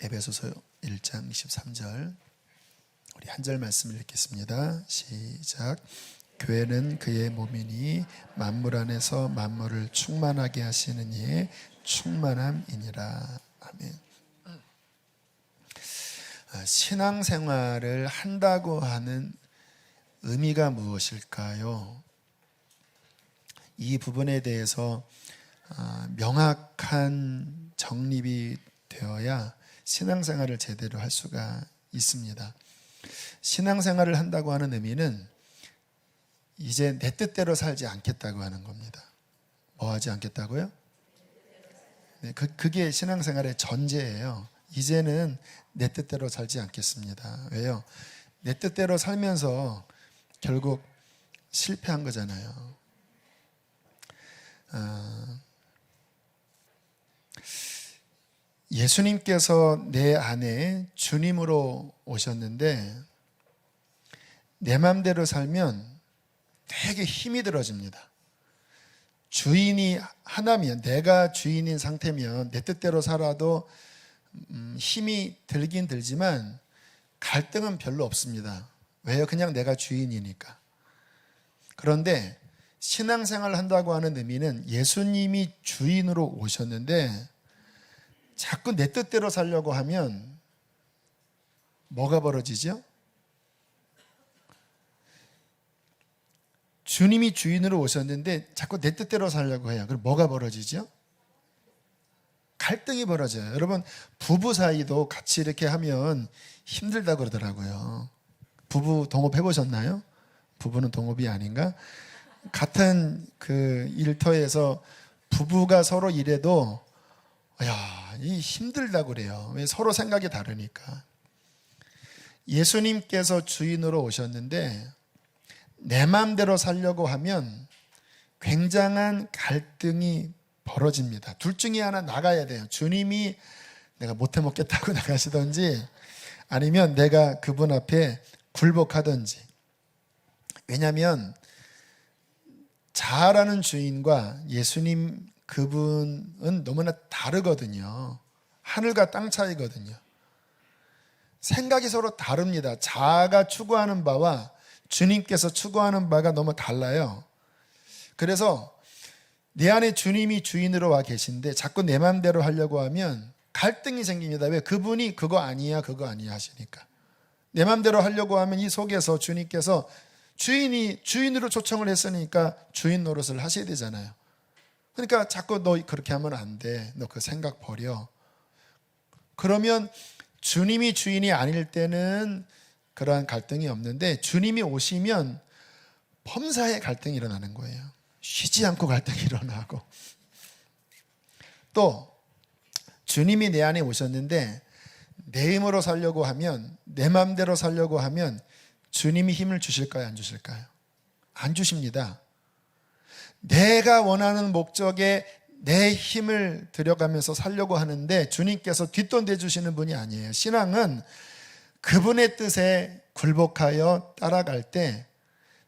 에베소서 1장 23절 우리 한 절 말씀을 읽겠습니다. 시작. 교회는 그의 몸이니 만물 안에서 만물을 충만하게 하시는 이의 충만함이니라. 아멘. 신앙생활을 한다고 하는 의미가 무엇일까요? 이 부분에 대해서 명확한 정립이 되어야 신앙생활을 제대로 할 수가 있습니다. 신앙생활을 한다고 하는 의미는 이제 내 뜻대로 살지 않겠다고 하는 겁니다. 뭐 하지 않겠다고요? 네, 그게 신앙생활의 전제예요. 이제는 내 뜻대로 살지 않겠습니다. 왜요? 내 뜻대로 살면서 결국 실패한 거잖아요. 예수님께서 내 안에 주님으로 오셨는데 내 맘대로 살면 되게 힘이 들어집니다. 주인이 하나면, 내가 주인인 상태면 내 뜻대로 살아도 힘이 들긴 들지만 갈등은 별로 없습니다. 왜요? 그냥 내가 주인이니까. 그런데 신앙생활을 한다고 하는 의미는 예수님이 주인으로 오셨는데 자꾸 내 뜻대로 살려고 하면 뭐가 벌어지죠? 주님이 주인으로 오셨는데 자꾸 내 뜻대로 살려고 해요. 그럼 뭐가 벌어지죠? 갈등이 벌어져요. 여러분, 부부 사이도 같이 이렇게 하면 힘들다 그러더라고요. 부부 동업 해보셨나요? 부부는 동업이 아닌가? 같은 그 일터에서 부부가 서로 일해도 이 힘들다 그래요. 왜? 서로 생각이 다르니까. 예수님께서 주인으로 오셨는데 내 마음대로 살려고 하면 굉장한 갈등이 벌어집니다. 둘 중에 하나 나가야 돼요. 주님이 내가 못해 먹겠다고 나가시든지 아니면 내가 그분 앞에 굴복하든지. 왜냐하면 잘하는 주인과 예수님 그분은 너무나 다르거든요. 하늘과 땅 차이거든요. 생각이 서로 다릅니다. 자아가 추구하는 바와 주님께서 추구하는 바가 너무 달라요. 그래서 내 안에 주님이 주인으로 와 계신데 자꾸 내 마음대로 하려고 하면 갈등이 생깁니다. 왜? 그분이 그거 아니야 하시니까. 내 마음대로 하려고 하면 이 속에서 주님께서 주인으로 초청을 했으니까 주인 노릇을 하셔야 되잖아요. 그러니까 자꾸 너 그렇게 하면 안 돼. 너 그 생각 버려. 그러면 주님이 주인이 아닐 때는 그러한 갈등이 없는데 주님이 오시면 범사에 갈등이 일어나는 거예요. 쉬지 않고 갈등이 일어나고. 또 주님이 내 안에 오셨는데 내 힘으로 살려고 하면, 내 마음대로 살려고 하면 주님이 힘을 주실까요? 안 주실까요? 안 주십니다. 내가 원하는 목적에 내 힘을 들여가면서 살려고 하는데 주님께서 뒷돈 대주시는 분이 아니에요. 신앙은 그분의 뜻에 굴복하여 따라갈 때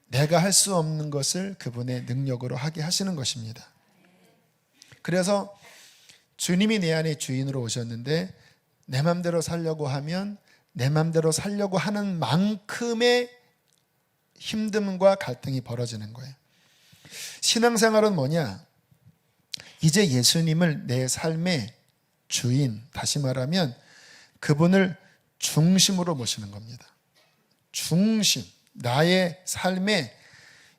내가 할 수 없는 것을 그분의 능력으로 하게 하시는 것입니다. 그래서 주님이 내 안에 주인으로 오셨는데 내 맘대로 살려고 하면 내 맘대로 살려고 하는 만큼의 힘듦과 갈등이 벌어지는 거예요. 신앙생활은 뭐냐? 이제 예수님을 내 삶의 주인, 다시 말하면 그분을 중심으로 모시는 겁니다. 중심, 나의 삶에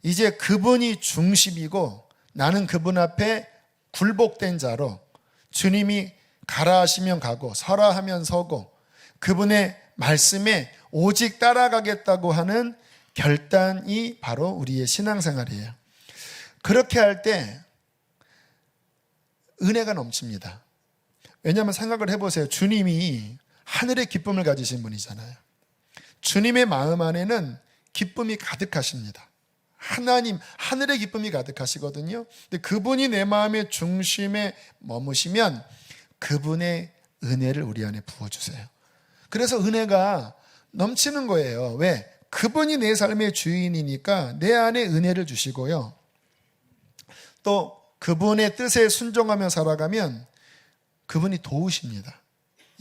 이제 그분이 중심이고 나는 그분 앞에 굴복된 자로 주님이 가라 하시면 가고 서라 하면 서고 그분의 말씀에 오직 따라가겠다고 하는 결단이 바로 우리의 신앙생활이에요. 그렇게 할 때 은혜가 넘칩니다. 왜냐하면 생각을 해보세요. 주님이 하늘의 기쁨을 가지신 분이잖아요. 주님의 마음 안에는 기쁨이 가득하십니다. 하나님, 하늘의 기쁨이 가득하시거든요. 근데 그분이 내 마음의 중심에 머무시면 그분의 은혜를 우리 안에 부어주세요. 그래서 은혜가 넘치는 거예요. 왜? 그분이 내 삶의 주인이니까 내 안에 은혜를 주시고요. 또 그분의 뜻에 순종하며 살아가면 그분이 도우십니다.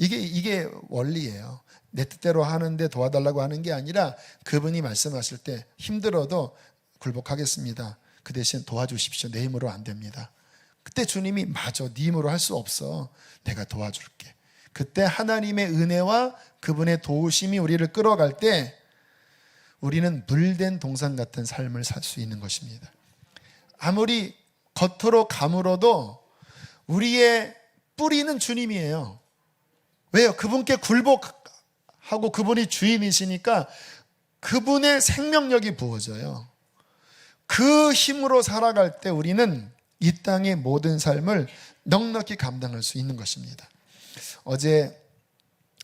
이게 원리예요. 내 뜻대로 하는데 도와달라고 하는 게 아니라 그분이 말씀하실 때 힘들어도 굴복하겠습니다. 그 대신 도와주십시오. 내 힘으로 안 됩니다. 그때 주님이 맞아, 네 힘으로 할 수 없어. 내가 도와줄게. 그때 하나님의 은혜와 그분의 도우심이 우리를 끌어갈 때 우리는 물된 동산 같은 삶을 살 수 있는 것입니다. 아무리 겉으로 가물어도 우리의 뿌리는 주님이에요. 왜요? 그분께 굴복하고 그분이 주인이시니까 그분의 생명력이 부어져요. 그 힘으로 살아갈 때 우리는 이 땅의 모든 삶을 넉넉히 감당할 수 있는 것입니다. 어제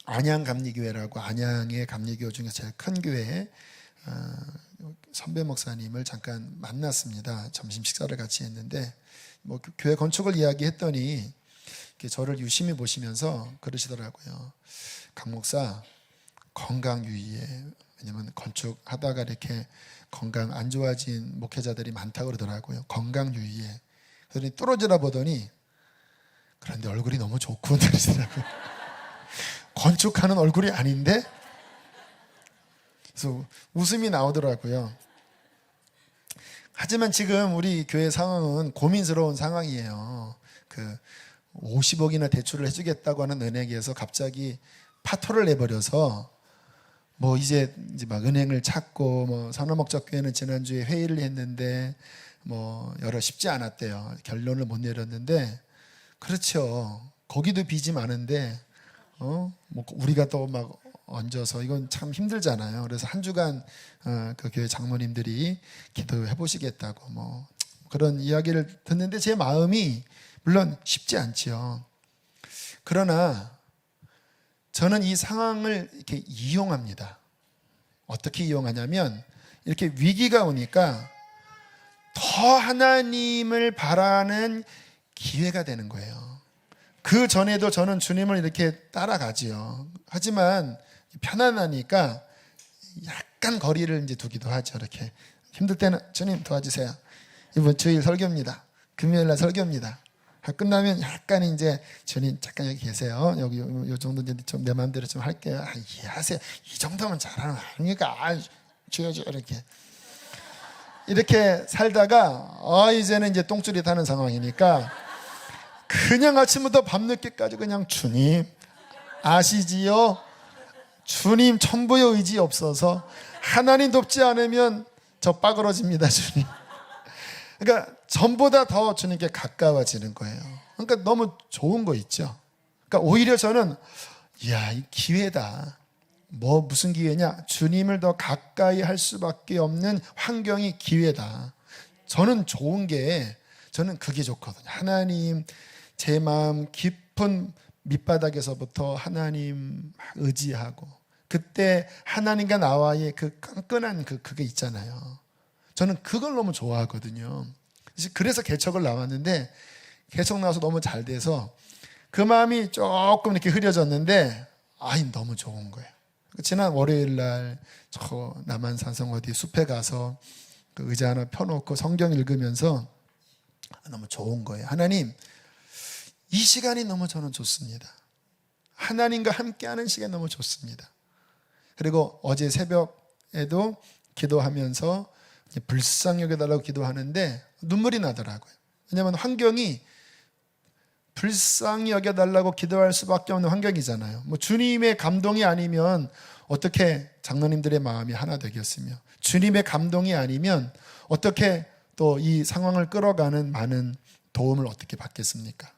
안양감리교회라고, 안양의 감리교 중에 제일 큰 교회 선배 목사님을 잠깐 만났습니다. 점심 식사를 같이 했는데 교회 건축을 이야기했더니 저를 유심히 보시면서 그러시더라고요. 강 목사, 건강 유의해. 왜냐면 건축하다가 이렇게 건강 안 좋아진 목회자들이 많다고 그러더라고요. 건강 유의해. 그러더니 뚫어지라 보더니 그런데 얼굴이 너무 좋고 그러시더라고요. 건축하는 얼굴이 아닌데? 그래서 웃음이 나오더라고요. 하지만 지금 우리 교회 상황은 고민스러운 상황이에요. 50억이나 대출을 해주겠다고 하는 은행에서 갑자기 파토를 내버려서 이제 막 은행을 찾고 산업목적교회는 지난주에 회의를 했는데 여러 쉽지 않았대요. 결론을 못 내렸는데 그렇죠. 거기도 빚이 많은데 우리가 또 막 얹어서 이건 참 힘들잖아요. 그래서 한 주간 그 교회 장로님들이 기도해 보시겠다고 그런 이야기를 듣는데 제 마음이 물론 쉽지 않지요. 그러나 저는 이 상황을 이렇게 이용합니다. 어떻게 이용하냐면 이렇게 위기가 오니까 더 하나님을 바라는 기회가 되는 거예요. 그 전에도 저는 주님을 이렇게 따라가지요. 하지만 편안하니까 약간 거리를 이제 두기도 하죠. 이렇게 힘들 때는 주님 도와주세요. 이번 주일 설교입니다. 금요일 날 설교입니다. 끝나면 약간 이제 주님 잠깐 여기 계세요. 여기 요 정도 이제 좀 내 마음대로 좀 할게요. 이해하세요. 이 정도면 잘하는 거 아닙니까? 주여 이렇게 살다가 이제는 이제 똥줄이 타는 상황이니까 그냥 아침부터 밤늦게까지 그냥 주님 아시지요? 주님 천부의 의지 없어서 하나님 돕지 않으면 저 빠그러집니다. 주님. 그러니까 전보다 더 주님께 가까워지는 거예요. 그러니까 너무 좋은 거 있죠. 그러니까 오히려 저는 이 기회다. 무슨 기회냐? 주님을 더 가까이 할 수밖에 없는 환경이 기회다. 저는 좋은 게 저는 그게 좋거든요. 하나님 제 마음 깊은 밑바닥에서부터 하나님 의지하고 그때 하나님과 나와의 그 끈끈한 그게 있잖아요. 저는 그걸 너무 좋아하거든요. 그래서 개척을 나왔는데 개척 나와서 너무 잘 돼서 그 마음이 조금 이렇게 흐려졌는데 너무 좋은 거예요. 지난 월요일 날 저 남한산성 어디 숲에 가서 그 의자 하나 펴놓고 성경 읽으면서 너무 좋은 거예요. 하나님 이 시간이 너무 저는 좋습니다. 하나님과 함께하는 시간이 너무 좋습니다. 그리고 어제 새벽에도 기도하면서 불쌍히 여겨달라고 기도하는데 눈물이 나더라고요. 왜냐하면 환경이 불쌍히 여겨달라고 기도할 수밖에 없는 환경이잖아요. 주님의 감동이 아니면 어떻게 장로님들의 마음이 하나 되겠으며 주님의 감동이 아니면 어떻게 또 이 상황을 끌어가는 많은 도움을 어떻게 받겠습니까?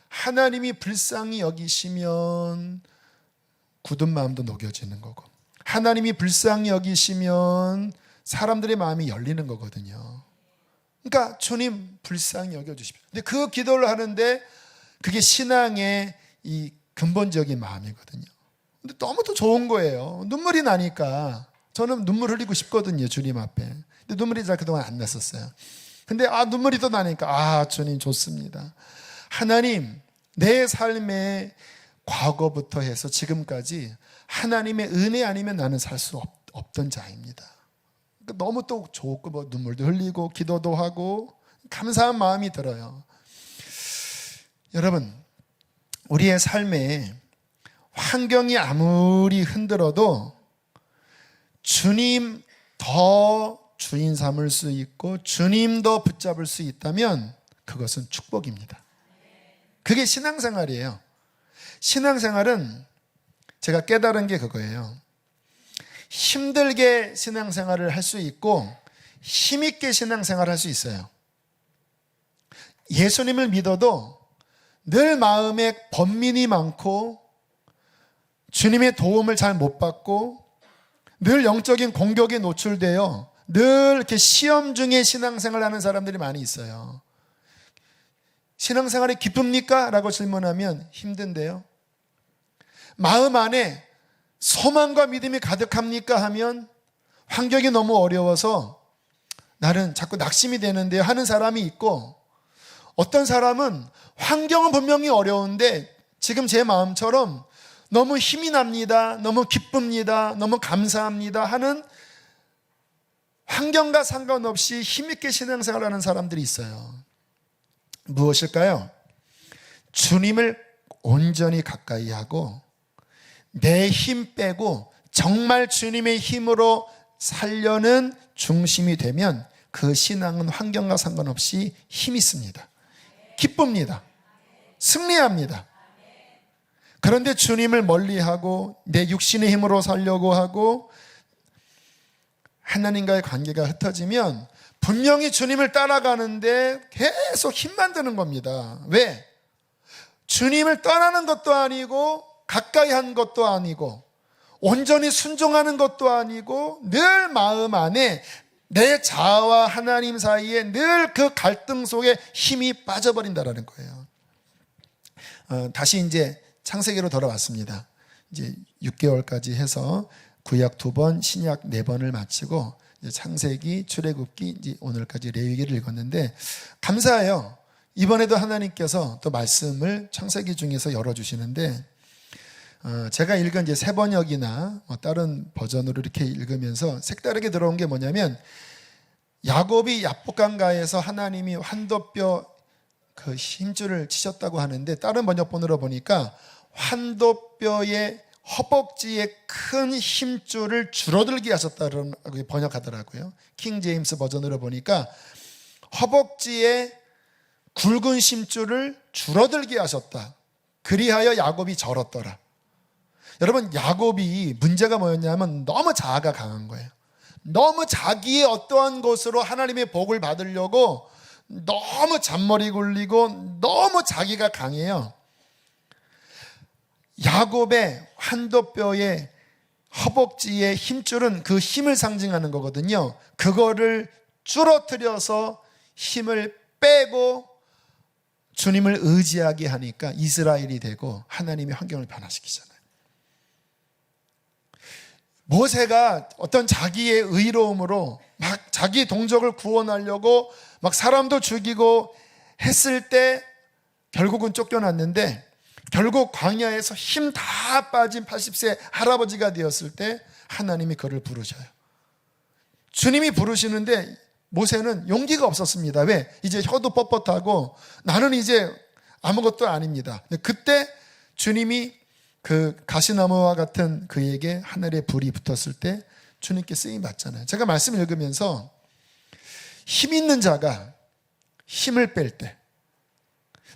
하나님이 불쌍히 여기시면 굳은 마음도 녹여지는 거고 하나님이 불쌍히 여기시면 사람들의 마음이 열리는 거거든요. 그러니까 주님 불쌍히 여겨주십시오. 근데 그 기도를 하는데 그게 신앙의 이 근본적인 마음이거든요. 근데 너무 또 좋은 거예요. 눈물이 나니까 저는 눈물 흘리고 싶거든요. 주님 앞에. 근데 눈물이 잘 그동안 안 났었어요. 근데 눈물이 또 나니까 주님 좋습니다. 하나님 내 삶의 과거부터 해서 지금까지 하나님의 은혜 아니면 나는 살 수 없던 자입니다. 그러니까 너무 또 좋고 눈물도 흘리고 기도도 하고 감사한 마음이 들어요. 여러분 우리의 삶에 환경이 아무리 흔들어도 주님 더 주인 삼을 수 있고 주님 더 붙잡을 수 있다면 그것은 축복입니다. 그게 신앙생활이에요. 신앙생활은 제가 깨달은 게 그거예요. 힘들게 신앙생활을 할 수 있고 힘있게 신앙생활을 할 수 있어요. 예수님을 믿어도 늘 마음에 번민이 많고 주님의 도움을 잘 못 받고 늘 영적인 공격에 노출되어 늘 이렇게 시험 중에 신앙생활을 하는 사람들이 많이 있어요. 신앙생활이 기쁩니까? 라고 질문하면 힘든데요. 마음 안에 소망과 믿음이 가득합니까? 하면 환경이 너무 어려워서 나는 자꾸 낙심이 되는데요 하는 사람이 있고, 어떤 사람은 환경은 분명히 어려운데 지금 제 마음처럼 너무 힘이 납니다, 너무 기쁩니다, 너무 감사합니다 하는, 환경과 상관없이 힘있게 신앙생활을 하는 사람들이 있어요. 무엇일까요? 주님을 온전히 가까이 하고 내 힘 빼고 정말 주님의 힘으로 살려는 중심이 되면 그 신앙은 환경과 상관없이 힘이 있습니다. 기쁩니다. 승리합니다. 그런데 주님을 멀리하고 내 육신의 힘으로 살려고 하고 하나님과의 관계가 흩어지면 분명히 주님을 따라가는데 계속 힘만 드는 겁니다. 왜? 주님을 떠나는 것도 아니고 가까이 한 것도 아니고 온전히 순종하는 것도 아니고 늘 마음 안에 내 자아와 하나님 사이에 늘 그 갈등 속에 힘이 빠져버린다는 거예요. 다시 이제 창세기로 돌아왔습니다. 이제 6개월까지 해서 구약 2번, 신약 4번을 마치고 이제 창세기, 출애굽기, 이제 오늘까지 레위기를 읽었는데 감사해요. 이번에도 하나님께서 또 말씀을 창세기 중에서 열어주시는데 제가 읽은 이제 새번역이나 다른 버전으로 이렇게 읽으면서 색다르게 들어온 게 뭐냐면, 야곱이 야복강가에서 하나님이 환도뼈 그 힘줄을 치셨다고 하는데 다른 번역본으로 보니까 환도뼈의 허벅지에 큰 힘줄을 줄어들게 하셨다고 번역하더라고요. 킹 제임스 버전으로 보니까 허벅지에 굵은 힘줄을 줄어들게 하셨다. 그리하여 야곱이 절었더라. 여러분, 야곱이 문제가 뭐였냐면 너무 자아가 강한 거예요. 너무 자기의 어떠한 것으로 하나님의 복을 받으려고 너무 잔머리 굴리고 너무 자기가 강해요. 야곱의 환도뼈의 허벅지의 힘줄은 그 힘을 상징하는 거거든요. 그거를 줄어들여서 힘을 빼고 주님을 의지하게 하니까 이스라엘이 되고 하나님의 환경을 변화시키잖아요. 모세가 어떤 자기의 의로움으로 막 자기 동족을 구원하려고 막 사람도 죽이고 했을 때 결국은 쫓겨났는데, 결국 광야에서 힘 다 빠진 80세 할아버지가 되었을 때 하나님이 그를 부르셔요. 주님이 부르시는데 모세는 용기가 없었습니다. 왜? 이제 혀도 뻣뻣하고 나는 이제 아무것도 아닙니다. 그때 주님이 그 가시나무와 같은 그에게 하늘의 불이 붙었을 때 주님께 쓰임 받잖아요. 제가 말씀을 읽으면서 힘 있는 자가 힘을 뺄 때,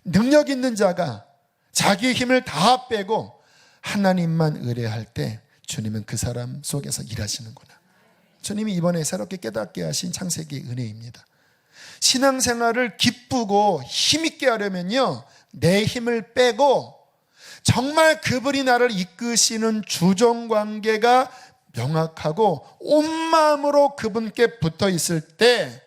능력 있는 자가 자기의 힘을 다 빼고 하나님만 의뢰할 때 주님은 그 사람 속에서 일하시는구나. 주님이 이번에 새롭게 깨닫게 하신 창세기의 은혜입니다. 신앙생활을 기쁘고 힘있게 하려면요, 내 힘을 빼고 정말 그분이 나를 이끄시는 주종관계가 명확하고 온 마음으로 그분께 붙어 있을 때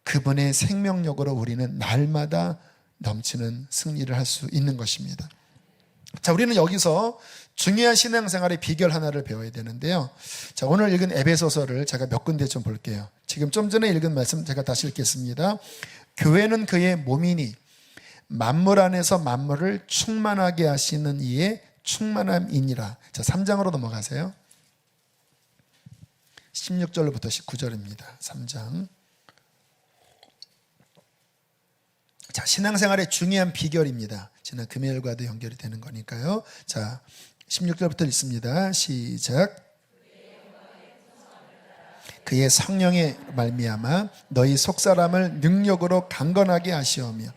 그분의 생명력으로 우리는 날마다 넘치는 승리를 할 수 있는 것입니다. 자, 우리는 여기서 중요한 신앙생활의 비결 하나를 배워야 되는데요. 자, 오늘 읽은 에베소서를 제가 몇 군데 좀 볼게요. 지금 좀 전에 읽은 말씀 제가 다시 읽겠습니다. 교회는 그의 몸이니 만물 안에서 만물을 충만하게 하시는 이의 충만함이니라. 자, 3장으로 넘어가세요. 16절부터 19절입니다. 3장. 자, 신앙생활의 중요한 비결입니다. 지난 금요일과도 연결이 되는 거니까요. 자, 16절부터 읽습니다. 시작. 그의 성령의 말미암아 너희 속사람을 능력으로 강건하게 하시오며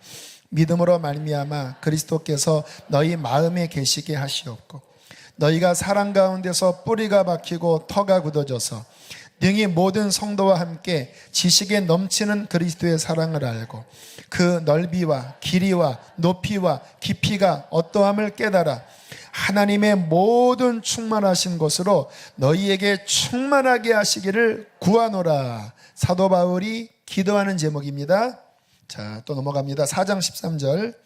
믿음으로 말미암아 그리스도께서 너희 마음에 계시게 하시옵고 너희가 사랑 가운데서 뿌리가 박히고 터가 굳어져서 능히 모든 성도와 함께 지식에 넘치는 그리스도의 사랑을 알고 그 넓이와 길이와 높이와 깊이가 어떠함을 깨달아 하나님의 모든 충만하신 것으로 너희에게 충만하게 하시기를 구하노라. 사도 바울이 기도하는 제목입니다. 자, 또 넘어갑니다. 4장 13절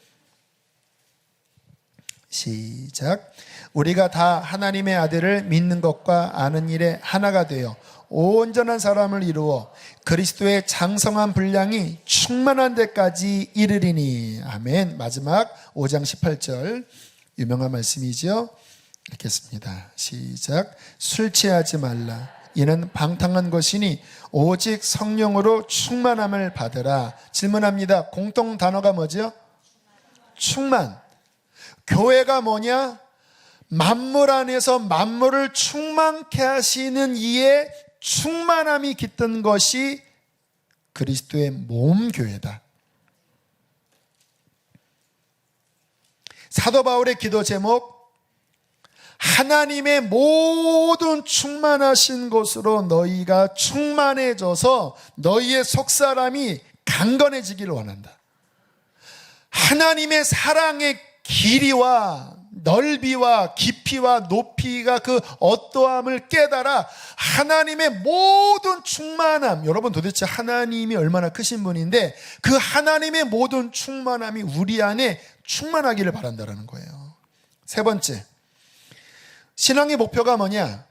시작. 우리가 다 하나님의 아들을 믿는 것과 아는 일에 하나가 되어 온전한 사람을 이루어 그리스도의 장성한 분량이 충만한 데까지 이르리니. 아멘. 마지막 5장 18절 유명한 말씀이죠. 읽겠습니다. 시작. 술 취하지 말라. 이는 방탕한 것이니 오직 성령으로 충만함을 받으라. 질문합니다. 공통 단어가 뭐죠? 충만. 교회가 뭐냐? 만물 안에서 만물을 충만케 하시는 이의 충만함이 깃든 것이 그리스도의 몸 교회다. 사도 바울의 기도 제목, 하나님의 모든 충만하신 것으로 너희가 충만해져서 너희의 속사람이 강건해지기를 원한다. 하나님의 사랑의 길이와 넓이와 깊이와 높이가 그 어떠함을 깨달아 하나님의 모든 충만함, 여러분 도대체 하나님이 얼마나 크신 분인데 그 하나님의 모든 충만함이 우리 안에 충만하기를 바란다는 거예요. 세 번째, 신앙의 목표가 뭐냐?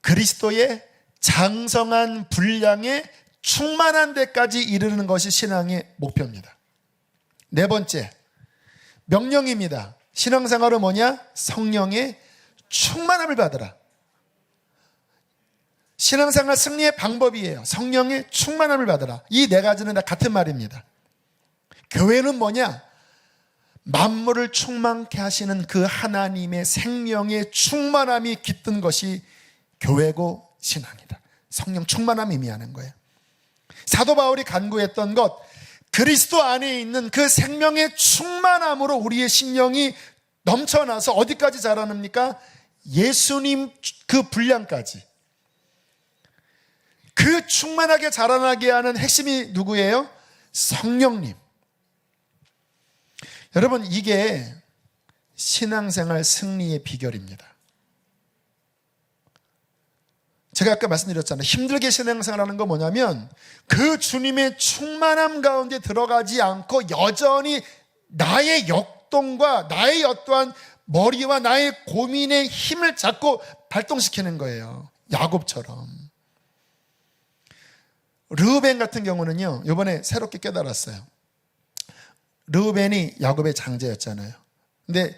그리스도의 장성한 분량에 충만한 데까지 이르는 것이 신앙의 목표입니다. 네 번째, 명령입니다. 신앙생활은 뭐냐? 성령의 충만함을 받으라. 신앙생활 승리의 방법이에요. 성령의 충만함을 받으라. 이 네 가지는 다 같은 말입니다. 교회는 뭐냐? 만물을 충만케 하시는 그 하나님의 생명의 충만함이 깃든 것이 교회고 신앙이다. 성령 충만함을 의미하는 거예요. 사도 바울이 간구했던 것, 그리스도 안에 있는 그 생명의 충만함으로 우리의 심령이 넘쳐나서 어디까지 자라납니까? 예수님 그 분량까지. 그 충만하게 자라나게 하는 핵심이 누구예요? 성령님. 여러분, 이게 신앙생활 승리의 비결입니다. 제가 아까 말씀드렸잖아요. 힘들게 신앙생활하는 거 뭐냐면 그 주님의 충만함 가운데 들어가지 않고 여전히 나의 역동과 나의 어떠한 머리와 나의 고민의 힘을 자꾸 발동시키는 거예요. 야곱처럼. 르우벤 같은 경우는요, 이번에 새롭게 깨달았어요. 르우벤이 야곱의 장자였잖아요. 근데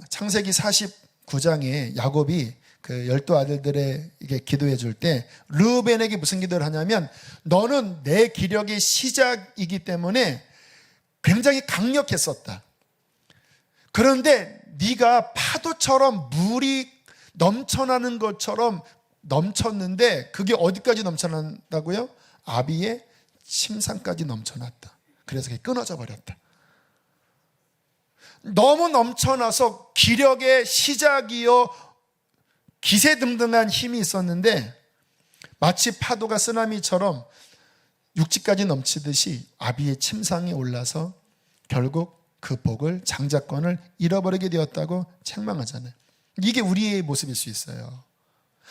창세기 49장에 야곱이 그 12아들들에게 기도해 줄 때 르우벤에게 무슨 기도를 하냐면 너는 내 기력의 시작이기 때문에 굉장히 강력했었다. 그런데 네가 파도처럼 물이 넘쳐나는 것처럼 넘쳤는데 그게 어디까지 넘쳐난다고요? 아비의 침상까지 넘쳐났다. 그래서 그게 끊어져 버렸다. 너무 넘쳐나서 기력의 시작이요 기세등등한 힘이 있었는데 마치 파도가 쓰나미처럼 육지까지 넘치듯이 아비의 침상에 올라서 결국 그 복을, 장자권을 잃어버리게 되었다고 책망하잖아요. 이게 우리의 모습일 수 있어요.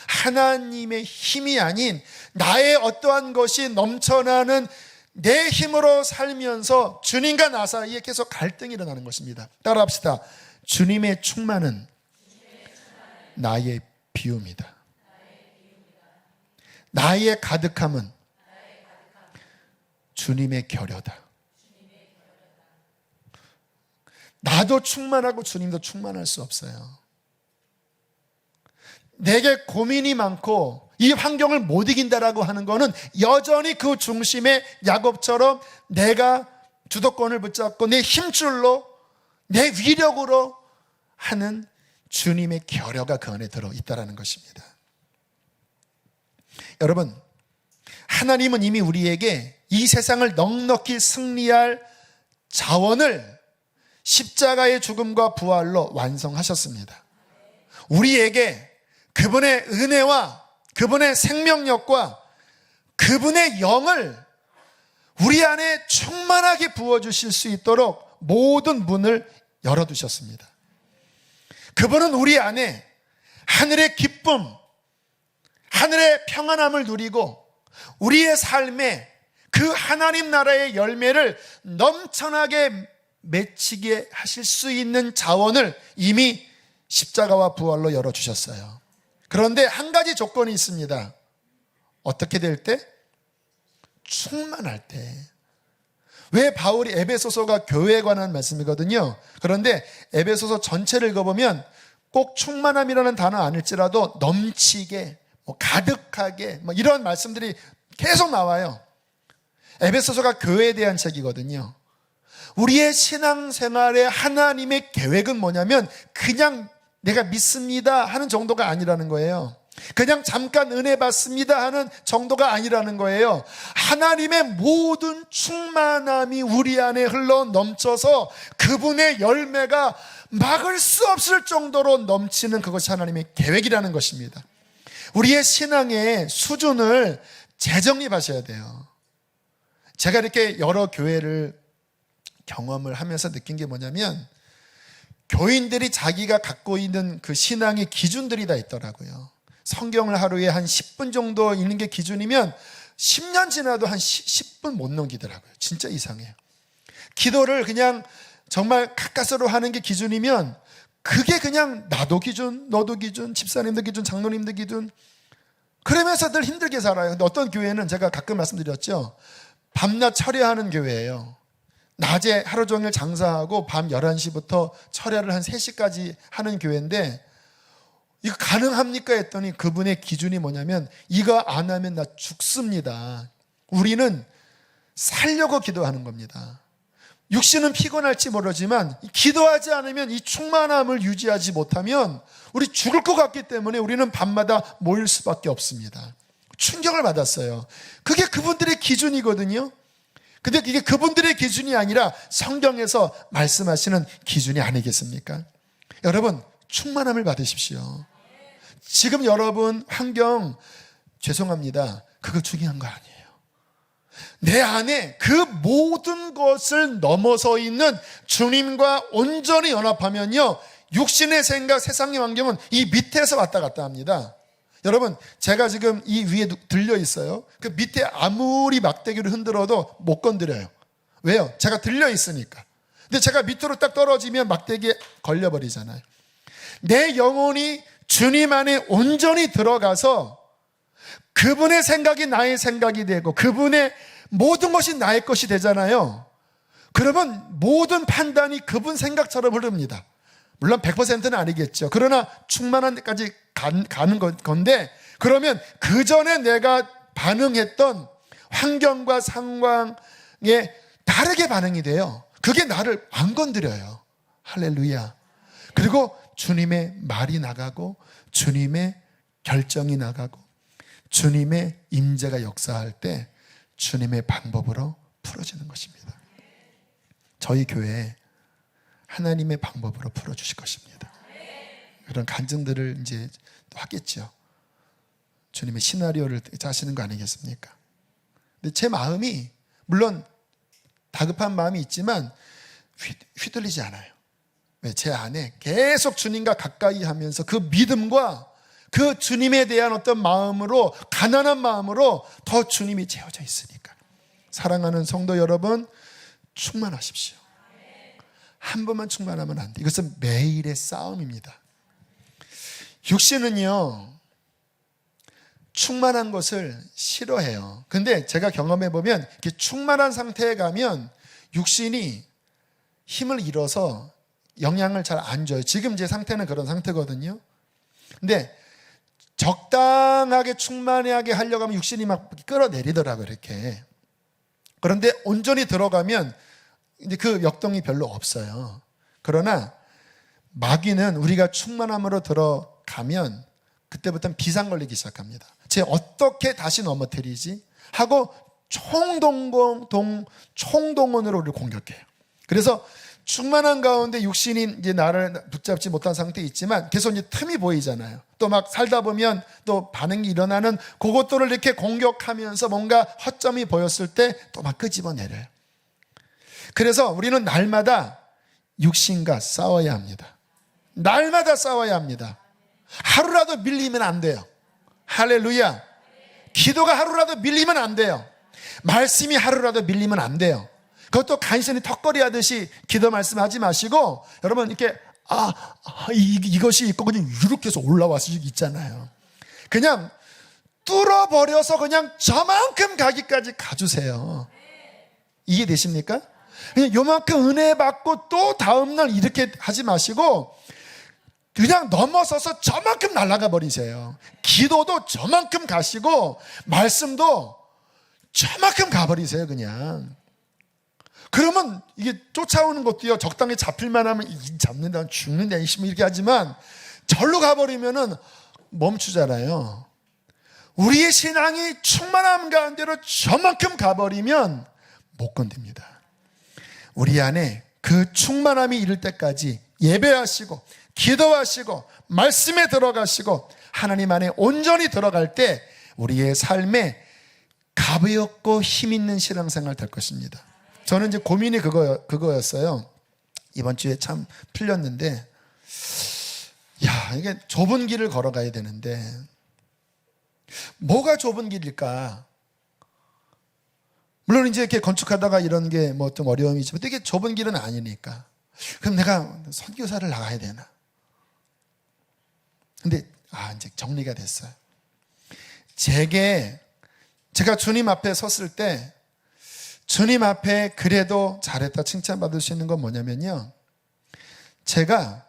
하나님의 힘이 아닌 나의 어떠한 것이 넘쳐나는 내 힘으로 살면서 주님과 나 사이에 계속 갈등이 일어나는 것입니다. 따라합시다. 주님의 충만은 나의 비움이다. 나의 가득함은 주님의 결여다. 나도 충만하고 주님도 충만할 수 없어요. 내게 고민이 많고 이 환경을 못 이긴다라고 하는 것은 여전히 그 중심에 야곱처럼 내가 주도권을 붙잡고 내 힘줄로 내 위력으로 하는 주님의 결여가 그 안에 들어있다는 것입니다. 여러분, 하나님은 이미 우리에게 이 세상을 넉넉히 승리할 자원을 십자가의 죽음과 부활로 완성하셨습니다. 우리에게 그분의 은혜와 그분의 생명력과 그분의 영을 우리 안에 충만하게 부어주실 수 있도록 모든 문을 열어두셨습니다. 그분은 우리 안에 하늘의 기쁨, 하늘의 평안함을 누리고 우리의 삶에 그 하나님 나라의 열매를 넘쳐나게 맺히게 하실 수 있는 자원을 이미 십자가와 부활로 열어주셨어요. 그런데 한 가지 조건이 있습니다. 어떻게 될 때? 충만할 때. 왜 바울이 에베소서가 교회에 관한 말씀이거든요. 그런데 에베소서 전체를 읽어보면 꼭 충만함이라는 단어 아닐지라도 넘치게, 가득하게 이런 말씀들이 계속 나와요. 에베소서가 교회에 대한 책이거든요. 우리의 신앙생활에 하나님의 계획은 뭐냐면 그냥 내가 믿습니다 하는 정도가 아니라는 거예요. 그냥 잠깐 은혜 받습니다 하는 정도가 아니라는 거예요. 하나님의 모든 충만함이 우리 안에 흘러 넘쳐서 그분의 열매가 막을 수 없을 정도로 넘치는 그것이 하나님의 계획이라는 것입니다. 우리의 신앙의 수준을 재정립하셔야 돼요. 제가 이렇게 여러 교회를 경험을 하면서 느낀 게 뭐냐면 교인들이 자기가 갖고 있는 그 신앙의 기준들이 다 있더라고요. 성경을 하루에 한 10분 정도 읽는 게 기준이면 10년 지나도 한 10분 못 넘기더라고요. 진짜 이상해요. 기도를 그냥 정말 가까스로 하는 게 기준이면 그게 그냥 나도 기준, 너도 기준, 집사님도 기준, 장로님도 기준, 그러면서 늘 힘들게 살아요. 근데 어떤 교회는 제가 가끔 말씀드렸죠. 밤낮 철야하는 교회예요. 낮에 하루 종일 장사하고 밤 11시부터 철야를 한 3시까지 하는 교회인데 이거 가능합니까? 했더니 그분의 기준이 뭐냐면 이거 안 하면 나 죽습니다. 우리는 살려고 기도하는 겁니다. 육신은 피곤할지 모르지만 기도하지 않으면 이 충만함을 유지하지 못하면 우리 죽을 것 같기 때문에 우리는 밤마다 모일 수밖에 없습니다. 충격을 받았어요. 그게 그분들의 기준이거든요. 근데 이게 그분들의 기준이 아니라 성경에서 말씀하시는 기준이 아니겠습니까? 여러분, 충만함을 받으십시오. 지금 여러분 환경 죄송합니다. 그거 중요한 거 아니에요. 내 안에 그 모든 것을 넘어서 있는 주님과 온전히 연합하면요, 육신의 생각, 세상의 환경은 이 밑에서 왔다 갔다 합니다. 여러분, 제가 지금 이 위에 들려 있어요. 그 밑에 아무리 막대기를 흔들어도 못 건드려요. 왜요? 제가 들려 있으니까. 근데 제가 밑으로 딱 떨어지면 막대기에 걸려버리잖아요. 내 영혼이 주님 안에 온전히 들어가서 그분의 생각이 나의 생각이 되고 그분의 모든 것이 나의 것이 되잖아요. 그러면 모든 판단이 그분 생각처럼 흐릅니다. 물론 100%는 아니겠죠. 그러나 충만한 데까지 가는 건데, 그러면 그 전에 내가 반응했던 환경과 상황에 다르게 반응이 돼요. 그게 나를 안 건드려요. 할렐루야. 그리고 주님의 말이 나가고 주님의 결정이 나가고 주님의 임재가 역사할 때 주님의 방법으로 풀어지는 것입니다. 저희 교회에 하나님의 방법으로 풀어주실 것입니다. 그런 간증들을 이제 또 하겠죠. 주님의 시나리오를 짜시는 거 아니겠습니까? 근데 제 마음이 물론 다급한 마음이 있지만 휘둘리지 않아요. 왜? 제 안에 계속 주님과 가까이 하면서 그 믿음과 그 주님에 대한 어떤 마음으로, 가난한 마음으로 더 주님이 채워져 있으니까. 사랑하는 성도 여러분, 충만하십시오. 한 번만 충만하면 안 돼. 이것은 매일의 싸움입니다. 육신은요, 충만한 것을 싫어해요. 근데 제가 경험해보면 이렇게 충만한 상태에 가면 육신이 힘을 잃어서 영향을 잘 안 줘요. 지금 제 상태는 그런 상태거든요. 근데 적당하게 충만하게 하려고 하면 육신이 막 끌어내리더라고요, 이렇게. 그런데 온전히 들어가면 이제 그 역동이 별로 없어요. 그러나 마귀는 우리가 충만함으로 들어가면 그때부터는 비상 걸리기 시작합니다. 쟤 어떻게 다시 넘어뜨리지? 하고 총동원으로 우리를 공격해요. 그래서 충만한 가운데 육신이 이제 나를 붙잡지 못한 상태에 있지만 계속 이제 틈이 보이잖아요. 또 막 살다 보면 또 반응이 일어나는 그것들을 이렇게 공격하면서 뭔가 허점이 보였을 때 또 막 끄집어내려요. 그래서 우리는 날마다 육신과 싸워야 합니다. 날마다 싸워야 합니다. 하루라도 밀리면 안 돼요. 할렐루야. 기도가 하루라도 밀리면 안 돼요. 말씀이 하루라도 밀리면 안 돼요. 그것도 간신히 턱걸이 하듯이 기도 말씀하지 마시고 여러분 이렇게 이것이 있고 그냥 이렇게 해서 올라와서 있잖아요. 그냥 뚫어버려서 그냥 저만큼 가기까지 가주세요. 이해되십니까? 그냥 요만큼 은혜 받고 또 다음날 이렇게 하지 마시고 그냥 넘어서서 저만큼 날아가 버리세요. 기도도 저만큼 가시고 말씀도 저만큼 가버리세요. 그냥. 그러면 이게 쫓아오는 것도요, 적당히 잡힐만 하면 잡는다, 죽는다, 이렇게 하지만 절로 가버리면은 멈추잖아요. 우리의 신앙이 충만함 가운데로 저만큼 가버리면 못 건듭니다. 우리 안에 그 충만함이 이를 때까지 예배하시고 기도하시고 말씀에 들어가시고 하나님 안에 온전히 들어갈 때 우리의 삶에 가볍고 힘 있는 신앙생활 될 것입니다. 저는 이제 고민이 그거였어요. 이번 주에 참 풀렸는데, 이게 좁은 길을 걸어가야 되는데, 뭐가 좁은 길일까? 물론 이제 이렇게 건축하다가 이런 게 뭐 좀 어려움이 있지만 되게 좁은 길은 아니니까. 그럼 내가 선교사를 나가야 되나? 근데, 이제 정리가 됐어요. 제가 주님 앞에 섰을 때, 주님 앞에 그래도 잘했다 칭찬받을 수 있는 건 뭐냐면요, 제가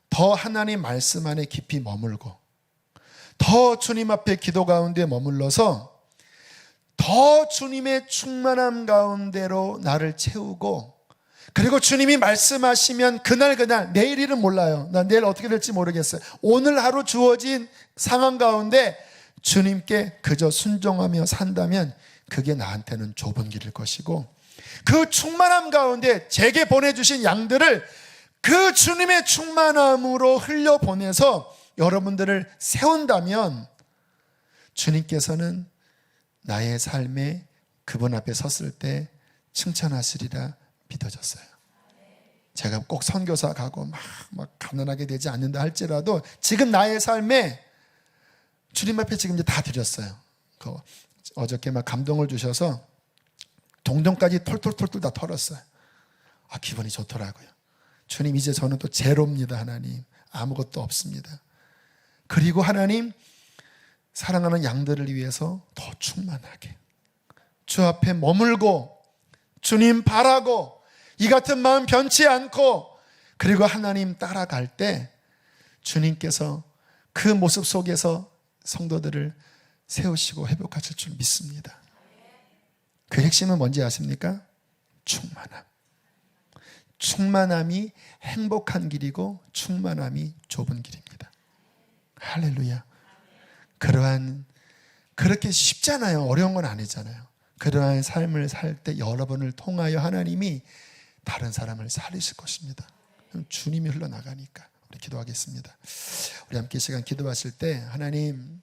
더 하나님 말씀 안에 깊이 머물고 더 주님 앞에 기도 가운데 머물러서 더 주님의 충만함 가운데로 나를 채우고, 그리고 주님이 말씀하시면 그날 내일 일은 몰라요. 난 내일 어떻게 될지 모르겠어요. 오늘 하루 주어진 상황 가운데 주님께 그저 순종하며 산다면 그게 나한테는 좁은 길일 것이고, 그 충만함 가운데 제게 보내주신 양들을 그 주님의 충만함으로 흘려보내서 여러분들을 세운다면 주님께서는 나의 삶에 그분 앞에 섰을 때 칭찬하시리라 믿어졌어요. 제가 꼭 선교사 가고 막 가난하게 되지 않는다 할지라도 지금 나의 삶에 주님 앞에 지금 이제 다 드렸어요. 어저께 막 감동을 주셔서 동정까지 털털 다 털었어요. 기분이 좋더라고요. 주님, 이제 저는 또 제로입니다. 하나님, 아무것도 없습니다. 그리고 하나님, 사랑하는 양들을 위해서 더 충만하게 주 앞에 머물고 주님 바라고 이 같은 마음 변치 않고, 그리고 하나님 따라갈 때 주님께서 그 모습 속에서 성도들을 세우시고 회복하실 줄 믿습니다. 그 핵심은 뭔지 아십니까? 충만함. 충만함이 행복한 길이고 충만함이 좁은 길입니다. 할렐루야. 그렇게 쉽잖아요. 어려운 건 아니잖아요. 그러한 삶을 살 때 여러분을 통하여 하나님이 다른 사람을 살리실 것입니다. 주님이 흘러나가니까. 우리 기도하겠습니다. 우리 함께 시간 기도하실 때, 하나님,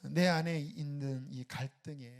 내 안에 있는 이 갈등에